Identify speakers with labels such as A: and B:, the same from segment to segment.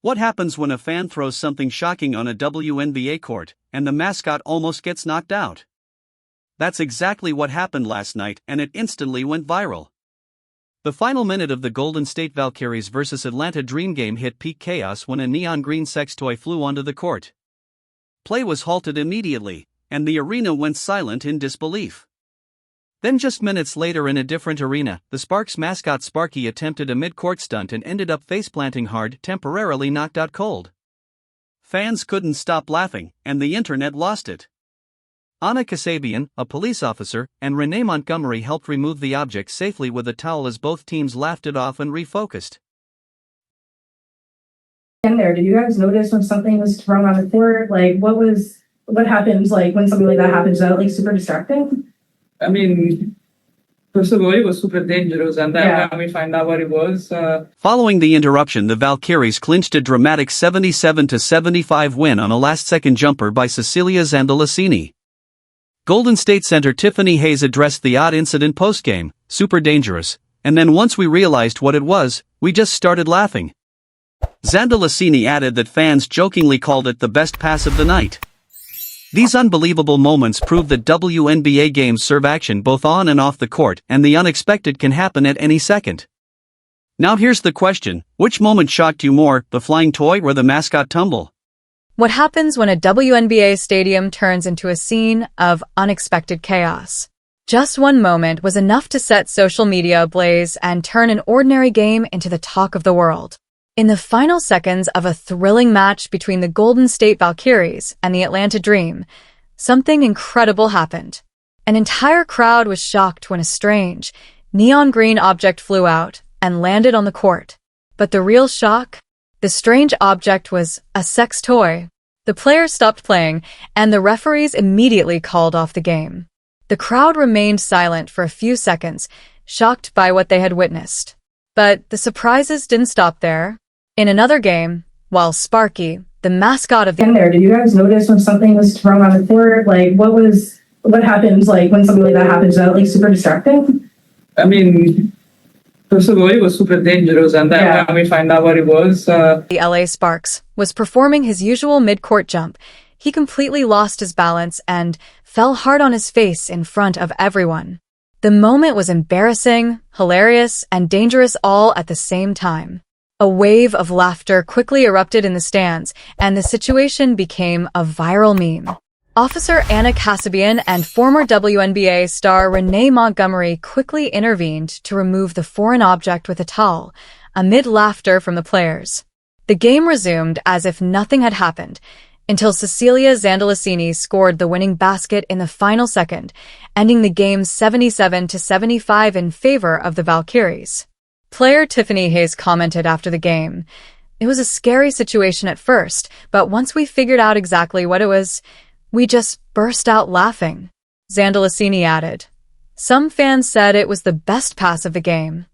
A: What happens when a fan throws something shocking on a WNBA court, and the mascot almost gets knocked out? That's exactly what happened last night, and it instantly went viral. The final minute of the Golden State Valkyries vs Atlanta Dream game hit peak chaos when a neon green sex toy flew onto the court. Play was halted immediately, and the arena went silent in disbelief. Then just minutes later in a different arena, the Sparks mascot Sparky attempted a mid-court stunt and ended up faceplanting hard, temporarily knocked out cold. Fans couldn't stop laughing, and the internet lost it. Anna Kasabian, a police officer, and Renee Montgomery helped remove the object safely with a towel as both teams laughed it off and refocused.
B: In there, did you guys notice when something was thrown on the court? Like, what happens, like, when something like that happens? Is that, like, super distracting?
C: I mean, first of all, it was super dangerous, and then when we find out what it was...
A: Following the interruption, the Valkyries clinched a dramatic 77-75 win on a last-second jumper by Cecilia Zandalicini. Golden State center Tiffany Hayes addressed the odd incident post-game, "Super dangerous, and then once we realized what it was, we just started laughing." Zandalicini added that fans jokingly called it the best pass of the night. These unbelievable moments prove that WNBA games serve action both on and off the court, and the unexpected can happen at any second. Now here's the question: which moment shocked you more, the flying toy or the mascot tumble?
D: What happens when a WNBA stadium turns into a scene of unexpected chaos? Just one moment was enough to set social media ablaze and turn an ordinary game into the talk of the world. In the final seconds of a thrilling match between the Golden State Valkyries and the Atlanta Dream, something incredible happened. An entire crowd was shocked when a strange, neon green object flew out and landed on the court. But the real shock? The strange object was a sex toy. The players stopped playing, and the referees immediately called off the game. The crowd remained silent for a few seconds, shocked by what they had witnessed. But the surprises didn't stop there. In another game, while Sparky, the mascot of the...
B: In there, did you guys notice when something was thrown on the court? Like, what happens, like, when something like that happens? Is that, like, super distracting?
C: I mean, first of all, it was super dangerous, and then when we find out what it was...
D: The LA Sparks was performing his usual mid-court jump. He completely lost his balance and fell hard on his face in front of everyone. The moment was embarrassing, hilarious, and dangerous all at the same time. A wave of laughter quickly erupted in the stands, and the situation became a viral meme. Officer Anna Kasabian and former WNBA star Renee Montgomery quickly intervened to remove the foreign object with a towel, amid laughter from the players. The game resumed as if nothing had happened, until Cecilia Zandalicini scored the winning basket in the final second, ending the game 77-75 in favor of the Valkyries. Player Tiffany Hayes commented after the game, "It was a scary situation at first, but once we figured out exactly what it was, we just burst out laughing." Zandalicini added, "Some fans said it was the best pass of the game."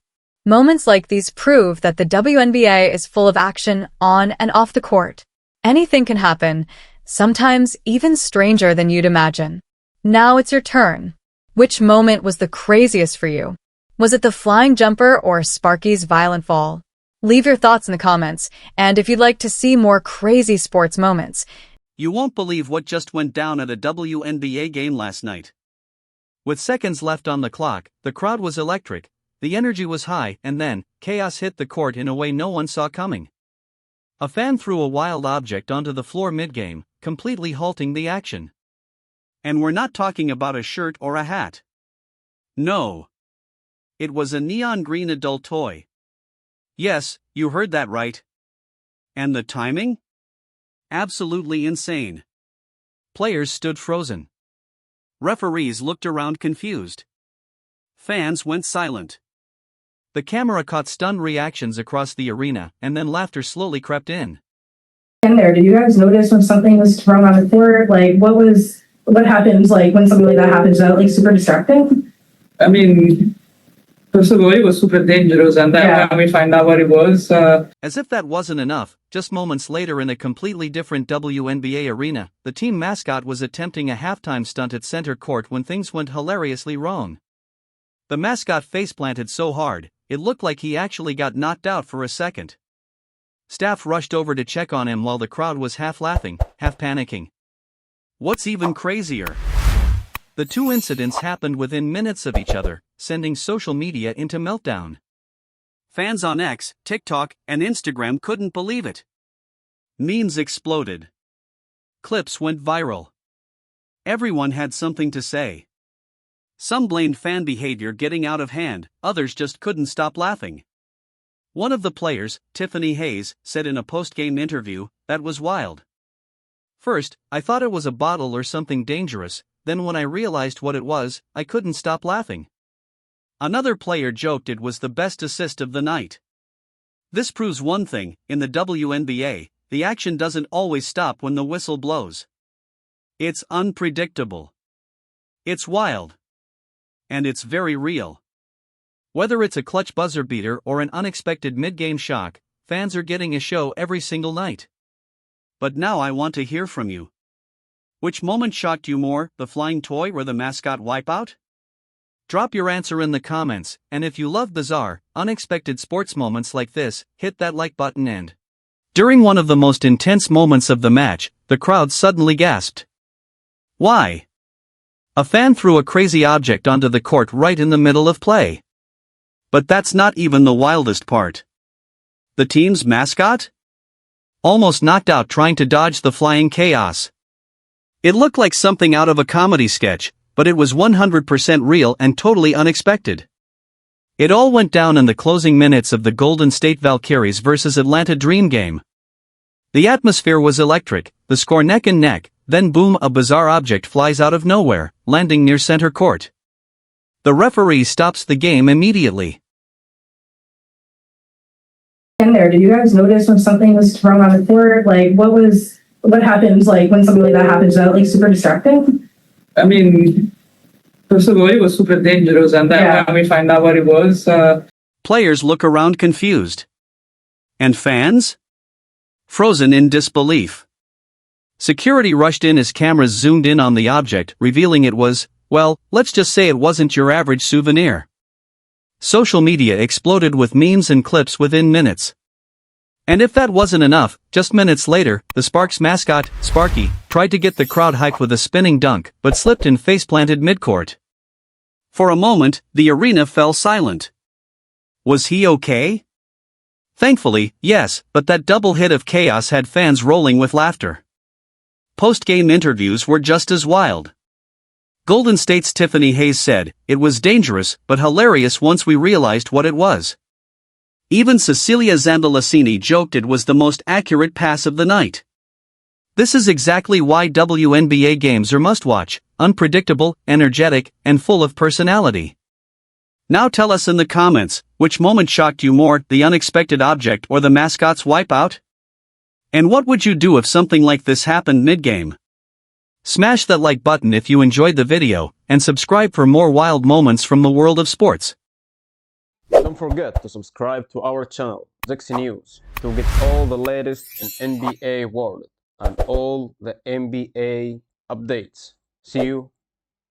D: Moments like these prove that the WNBA is full of action on and off the court. Anything can happen, sometimes even stranger than you'd imagine. Now it's your turn. Which moment was the craziest for you? Was it the flying jumper or Sparky's violent fall? Leave your thoughts in the comments, and if you'd like to see more crazy sports moments,
A: You won't believe what just went down at a WNBA game last night. With seconds left on the clock, the crowd was electric, the energy was high, and then, chaos hit the court in a way no one saw coming. A fan threw a wild object onto the floor mid-game, completely halting the action. And we're not talking about a shirt or a hat. No. It was a neon green adult toy. Yes, you heard that right. And the timing? Absolutely insane. Players stood frozen. Referees looked around confused. Fans went silent. The camera caught stunned reactions across the arena, and then laughter slowly crept in.
B: In there, did you guys notice when something was thrown on the court? Like, what happens, like, when something like that happens? Is that, like, super distracting?
C: I mean, first of all, it was super dangerous, and then when we find out what it was...
A: As if that wasn't enough, just moments later in a completely different WNBA arena, the team mascot was attempting a halftime stunt at center court when things went hilariously wrong. The mascot faceplanted so hard, it looked like he actually got knocked out for a second. Staff rushed over to check on him while the crowd was half laughing, half panicking. What's even crazier? The two incidents happened within minutes of each other, sending social media into meltdown. Fans on X, TikTok, and Instagram couldn't believe it. Memes exploded. Clips went viral. Everyone had something to say. Some blamed fan behavior getting out of hand, others just couldn't stop laughing. One of the players, Tiffany Hayes, said in a post-game interview, "That was wild. First, I thought it was a bottle or something dangerous, then when I realized what it was, I couldn't stop laughing." Another player joked it was the best assist of the night. This proves one thing: in the WNBA, the action doesn't always stop when the whistle blows. It's unpredictable. It's wild. And it's very real. Whether it's a clutch buzzer beater or an unexpected mid-game shock, fans are getting a show every single night. But now I want to hear from you. Which moment shocked you more, the flying toy or the mascot wipeout? Drop your answer in the comments, and if you love bizarre, unexpected sports moments like this, hit that like button and... During one of the most intense moments of the match, the crowd suddenly gasped. Why? A fan threw a crazy object onto the court right in the middle of play. But that's not even the wildest part. The team's mascot? Almost knocked out trying to dodge the flying chaos. It looked like something out of a comedy sketch, but it was 100% real and totally unexpected. It all went down in the closing minutes of the Golden State Valkyries vs Atlanta Dream game. The atmosphere was electric, the score neck and neck, then boom, a bizarre object flies out of nowhere, landing near center court. The referee stops the game immediately.
B: In there, did you guys notice when something was thrown on the court? Like, what happens, like, when something like that happens? Is that, like, super distracting?
C: I mean, first of all, it was super dangerous, and then when we find out what it was...
A: Players look around confused. And fans? Frozen in disbelief. Security rushed in as cameras zoomed in on the object, revealing it was, well, let's just say it wasn't your average souvenir. Social media exploded with memes and clips within minutes. And if that wasn't enough, just minutes later, the Sparks mascot, Sparky, tried to get the crowd hyped with a spinning dunk, but slipped and face-planted midcourt. For a moment, the arena fell silent. Was he okay? Thankfully, yes, but that double hit of chaos had fans rolling with laughter. Post-game interviews were just as wild. Golden State's Tiffany Hayes said, "It was dangerous but hilarious once we realized what it was." Even Cecilia Zambelasini joked it was the most accurate pass of the night. This is exactly why WNBA games are must-watch: unpredictable, energetic, and full of personality. Now tell us in the comments, which moment shocked you more, the unexpected object or the mascot's wipeout? And what would you do if something like this happened mid-game? Smash that like button if you enjoyed the video, and subscribe for more wild moments from the world of sports.
E: Don't forget to subscribe to our channel, Zexy News, to get all the latest in NBA world and all the NBA updates. See you